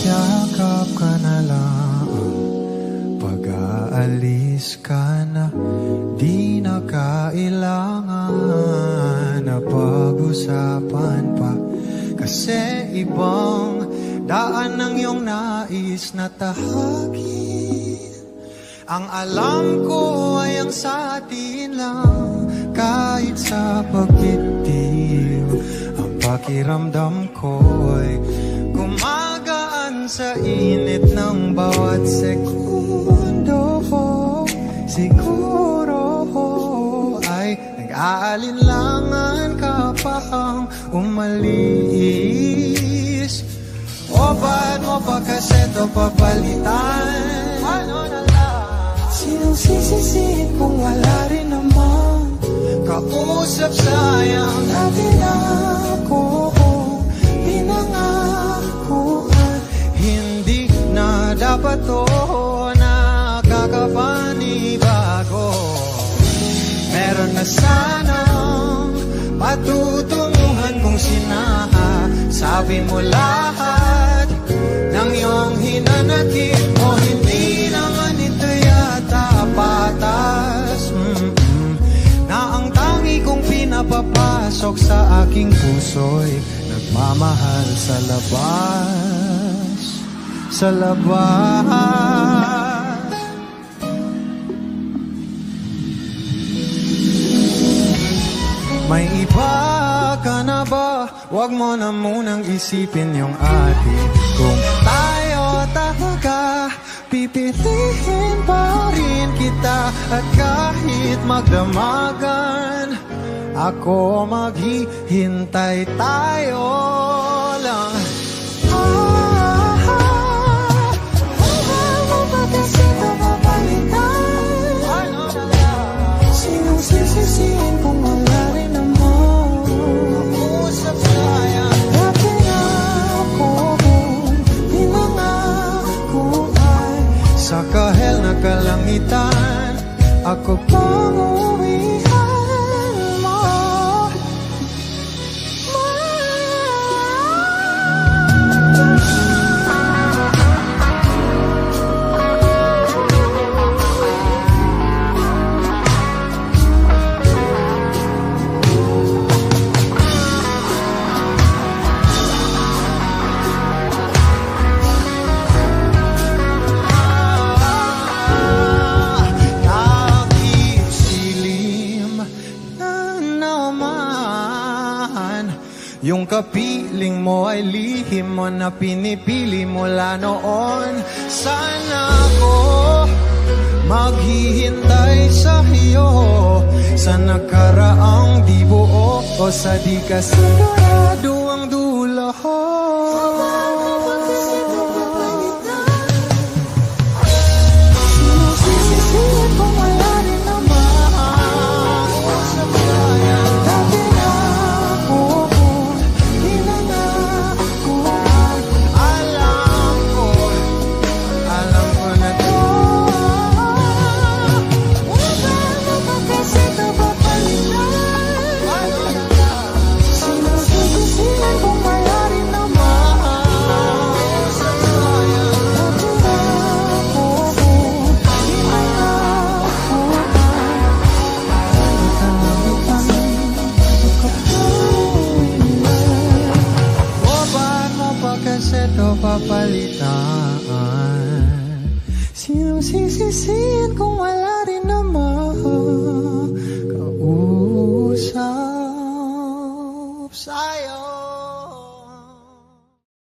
Yakap ka na lang, pag-aalis ka na, di na kailangan na pag-usapan pa. Kasi ibang daan ng iyong nais na tahagin. Ang alam ko ay ang sa atin lang, kahit sa pagbitiw. Ang pakiramdam ko'y gumagaan sa init ng bawat segundo. Siguro ay nag-aalinlangan ka pa ang umalis. O ba't mo pa kasi ito papalitan? Ano na lang? Sinong sisisihin kung wala rin naman kausap? Sayang natin ako pinangakuan. Hindi na dapat to nakakapanibago. Meron na sanang patutunguhan kung sinasabi mo lahat ng iyong hinanakit mo. Hindi naman ito yata patas na ang tangi kong pinapapasok sa aking puso'y nagmamahal sa labas, sa labas. May iba ka na ba? Huwag mo na munang isipin yung atin. Kung tayo talaga, pipiliin pa rin kita. At kahit magdamagan, ako maghihintay, tayo lang. Sinong sisisihin kung wala rin naman kausap? Sayang dati ako pinangakuan. Sa kahel na kalangitan, ako pang uwihan mo. Yung kapiling mo ay lihim mo na pinipili mula noon. Sana ako maghihintay sa iyo sa nakaraang di buo o sa di ka sigurado ang dulo. Sinusisisihin kung wala rin naman sa bayan. Dati na ako pinangakuan. Alam ko na to. Wala mo pa kasi ito papalitan. Sinusisisihin kung wala rin naman sa bayan. Dati na ako ito papalitan. Sinong sisisihin kung wala rin naman